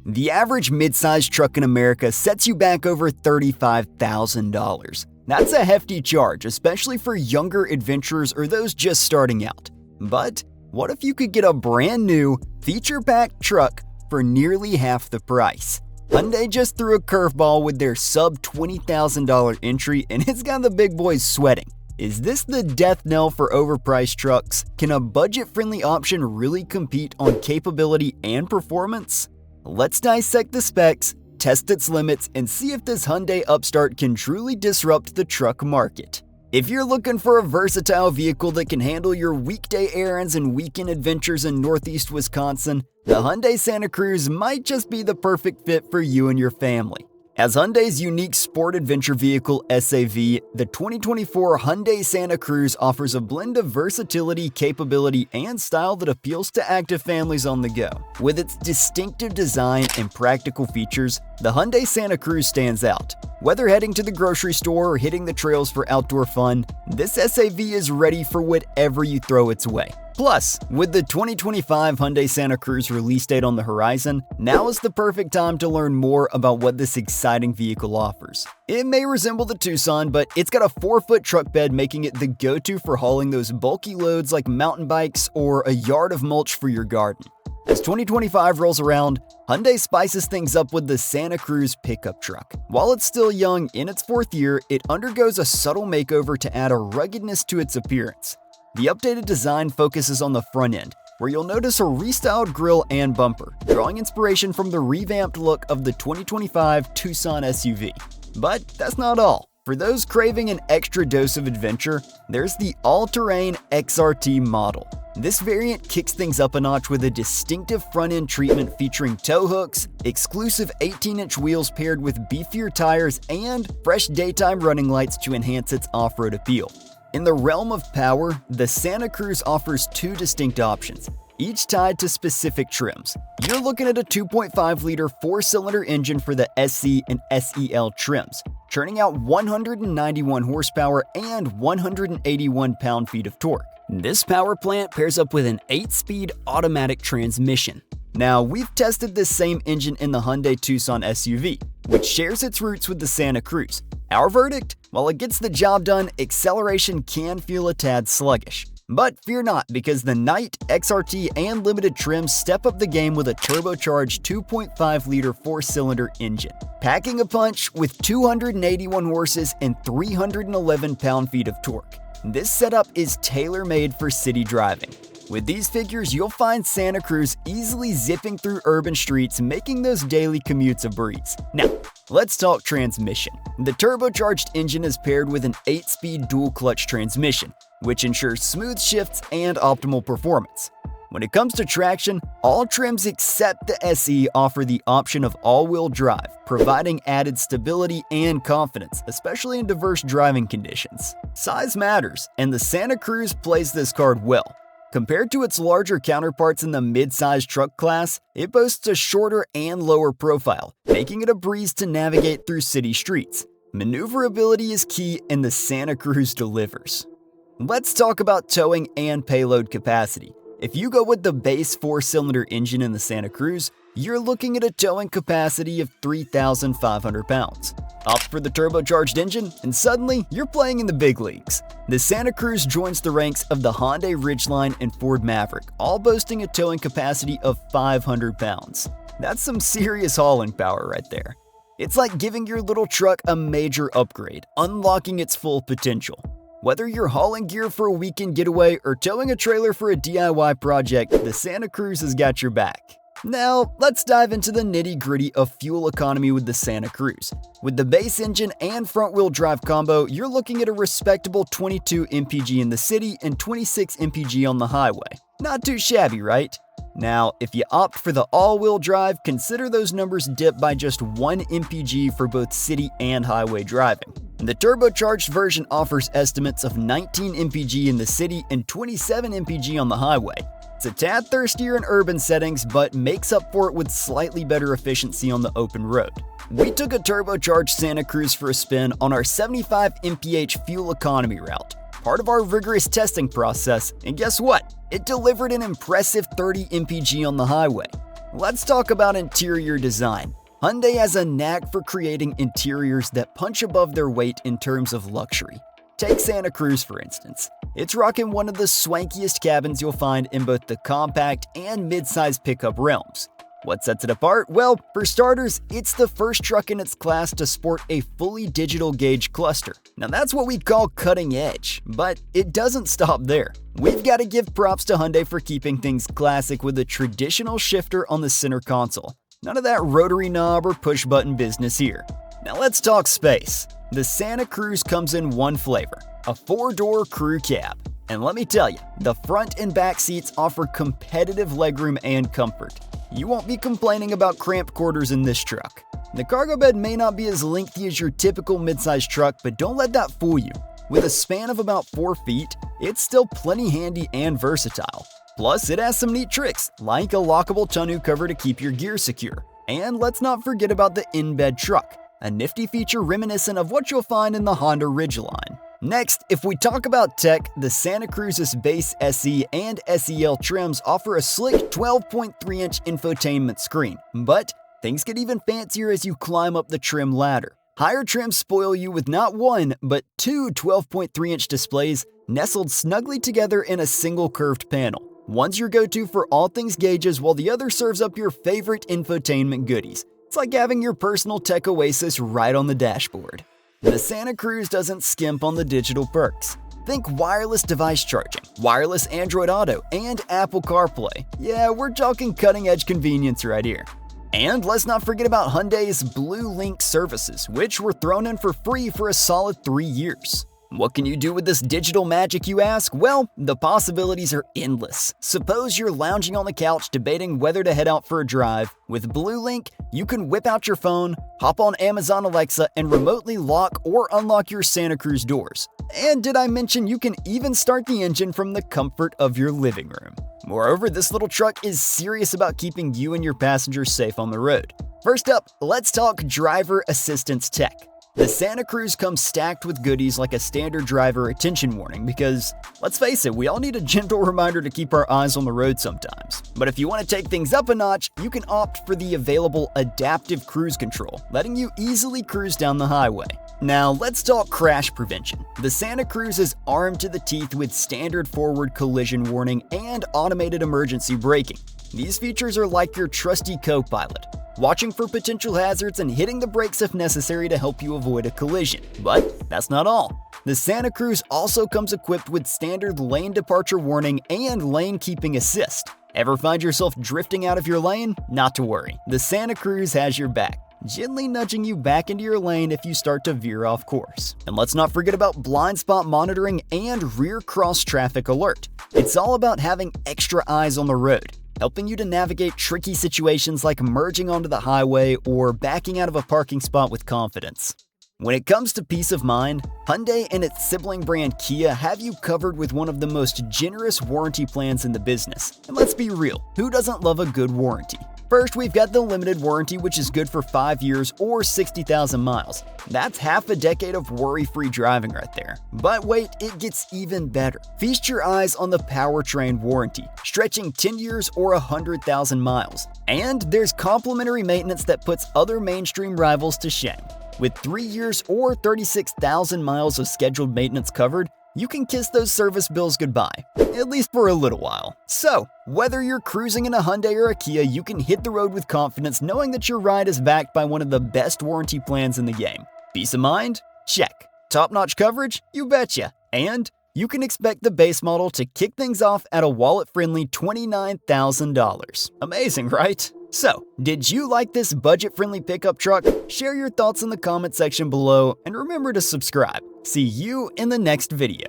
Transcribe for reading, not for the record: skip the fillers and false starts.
The average midsize truck in America sets you back over $35,000. That's a hefty charge, especially for younger adventurers or those just starting out. But what if you could get a brand new, feature-packed truck for nearly half the price? Hyundai just threw a curveball with their sub-$20,000 entry, and it's got the big boys sweating. Is this the death knell for overpriced trucks? Can a budget-friendly option really compete on capability and performance? Let's dissect the specs, test its limits, and see if this Hyundai Upstart can truly disrupt the truck market. If you're looking for a versatile vehicle that can handle your weekday errands and weekend adventures in Northeast Wisconsin, the Hyundai Santa Cruz might just be the perfect fit for you and your family. As Hyundai's unique sport adventure vehicle SAV, the 2024 Hyundai Santa Cruz offers a blend of versatility, capability, and style that appeals to active families on the go. With its distinctive design and practical features, the Hyundai Santa Cruz stands out. Whether heading to the grocery store or hitting the trails for outdoor fun, this SAV is ready for whatever you throw its way. Plus, with the 2025 Hyundai Santa Cruz release date on the horizon, now is the perfect time to learn more about what this exciting vehicle offers. It may resemble the Tucson, but it's got a 4-foot truck bed, making it the go-to for hauling those bulky loads like mountain bikes or a yard of mulch for your garden. As 2025 rolls around, Hyundai spices things up with the Santa Cruz pickup truck. While it's still young, in its 4th year, it undergoes a subtle makeover to add a ruggedness to its appearance. The updated design focuses on the front end, where you'll notice a restyled grille and bumper, drawing inspiration from the revamped look of the 2025 Tucson SUV. But that's not all. For those craving an extra dose of adventure, there's the all-terrain XRT model. This variant kicks things up a notch with a distinctive front-end treatment featuring tow hooks, exclusive 18-inch wheels paired with beefier tires, and fresh daytime running lights to enhance its off-road appeal. In the realm of power, the Santa Cruz offers 2 distinct options, each tied to specific trims. You're looking at a 2.5-liter 4-cylinder engine for the SC and SEL trims, churning out 191 horsepower and 181 pound-feet of torque. This power plant pairs up with an 8-speed automatic transmission. Now, we've tested this same engine in the Hyundai Tucson SUV, which shares its roots with the Santa Cruz. Our verdict? While it gets the job done, acceleration can feel a tad sluggish. But fear not, because the Night, XRT, and Limited trims step up the game with a turbocharged 2.5-liter 4-cylinder engine, packing a punch with 281 horses and 311 pound-feet of torque. This setup is tailor-made for city driving. With these figures, you'll find Santa Cruz easily zipping through urban streets, making those daily commutes a breeze. Now, let's talk transmission. The turbocharged engine is paired with an 8-speed dual-clutch transmission, which ensures smooth shifts and optimal performance. When it comes to traction, all trims except the SE offer the option of all-wheel drive, providing added stability and confidence, especially in diverse driving conditions. Size matters, and the Santa Cruz plays this card well. Compared to its larger counterparts in the mid-size truck class, it boasts a shorter and lower profile, making it a breeze to navigate through city streets. Maneuverability is key, and the Santa Cruz delivers. Let's talk about towing and payload capacity. If you go with the base 4-cylinder engine in the Santa Cruz, you're looking at a towing capacity of 3,500 pounds. Opt for the turbocharged engine, and suddenly you're playing in the big leagues. The Santa Cruz joins the ranks of the Hyundai Ridgeline and Ford Maverick, all boasting a towing capacity of 500 pounds. That's some serious hauling power right there. It's like giving your little truck a major upgrade, unlocking its full potential. Whether you're hauling gear for a weekend getaway or towing a trailer for a DIY project, the Santa Cruz has got your back. Now, let's dive into the nitty-gritty of fuel economy with the Santa Cruz. With the base engine and front-wheel drive combo, you're looking at a respectable 22 mpg in the city and 26 mpg on the highway. Not too shabby, right? Now, if you opt for the all-wheel drive, consider those numbers dip by just 1 mpg for both city and highway driving. The turbocharged version offers estimates of 19 mpg in the city and 27 mpg on the highway. It's a tad thirstier in urban settings, but makes up for it with slightly better efficiency on the open road. We took a turbocharged Santa Cruz for a spin on our 75 mph fuel economy route, part of our rigorous testing process, and guess what? It delivered an impressive 30 mpg on the highway. Let's talk about interior design. Hyundai has a knack for creating interiors that punch above their weight in terms of luxury. Take Santa Cruz for instance. It's rocking one of the swankiest cabins you'll find in both the compact and mid-size pickup realms. What sets it apart? Well, for starters, it's the first truck in its class to sport a fully digital gauge cluster. Now that's what we call cutting edge, but it doesn't stop there. We've got to give props to Hyundai for keeping things classic with a traditional shifter on the center console. None of that rotary knob or push button business here. Now let's talk space. The Santa Cruz comes in one flavor, a 4-door crew cab. And let me tell you, the front and back seats offer competitive legroom and comfort. You won't be complaining about cramped quarters in this truck. The cargo bed may not be as lengthy as your typical midsize truck, but don't let that fool you. With a span of about 4 feet, it's still plenty handy and versatile. Plus, it has some neat tricks, like a lockable tonneau cover to keep your gear secure. And let's not forget about the in-bed truck, a nifty feature reminiscent of what you'll find in the Honda Ridgeline. Next, if we talk about tech, the Santa Cruz's base SE and SEL trims offer a slick 12.3-inch infotainment screen, but things get even fancier as you climb up the trim ladder. Higher trims spoil you with not one, but two 12.3-inch displays nestled snugly together in a single curved panel. One's your go-to for all things gauges, while the other serves up your favorite infotainment goodies. It's like having your personal tech oasis right on the dashboard. The Santa Cruz doesn't skimp on the digital perks. Think wireless device charging, wireless Android Auto, and Apple CarPlay. Yeah, we're talking cutting-edge convenience right here. And let's not forget about Hyundai's Blue Link services, which were thrown in for free for a solid 3 years. What can you do with this digital magic, you ask? Well, the possibilities are endless. Suppose you're lounging on the couch debating whether to head out for a drive. With Blue Link, you can whip out your phone, hop on Amazon Alexa, and remotely lock or unlock your Santa Cruz doors. And did I mention you can even start the engine from the comfort of your living room? Moreover, this little truck is serious about keeping you and your passengers safe on the road. First up, let's talk driver assistance tech. The Santa Cruz comes stacked with goodies like a standard driver attention warning because, let's face it, we all need a gentle reminder to keep our eyes on the road sometimes. But if you want to take things up a notch, you can opt for the available adaptive cruise control, letting you easily cruise down the highway. Now let's talk crash prevention. The Santa Cruz is armed to the teeth with standard forward collision warning and automated emergency braking. These features are like your trusty co-pilot, watching for potential hazards and hitting the brakes if necessary to help you avoid a collision. But that's not all. The Santa Cruz also comes equipped with standard lane departure warning and lane keeping assist. Ever find yourself drifting out of your lane? Not to worry, the Santa Cruz has your back, gently nudging you back into your lane if you start to veer off course. And let's not forget about blind spot monitoring and rear cross traffic alert. It's all about having extra eyes on the road, helping you to navigate tricky situations like merging onto the highway or backing out of a parking spot with confidence. When it comes to peace of mind, Hyundai and its sibling brand Kia have you covered with one of the most generous warranty plans in the business. And let's be real, who doesn't love a good warranty? First, we've got the limited warranty, which is good for 5 years or 60,000 miles. That's half a decade of worry-free driving right there. But wait, it gets even better. Feast your eyes on the powertrain warranty, stretching 10 years or 100,000 miles. And there's complimentary maintenance that puts other mainstream rivals to shame. With 3 years or 36,000 miles of scheduled maintenance covered, you can kiss those service bills goodbye, at least for a little while. So, whether you're cruising in a Hyundai or a Kia, you can hit the road with confidence knowing that your ride is backed by one of the best warranty plans in the game. Peace of mind? Check. Top-notch coverage? You betcha. And you can expect the base model to kick things off at a wallet-friendly $29,000. Amazing, right? So, did you like this budget-friendly pickup truck? Share your thoughts in the comment section below and remember to subscribe. See you in the next video.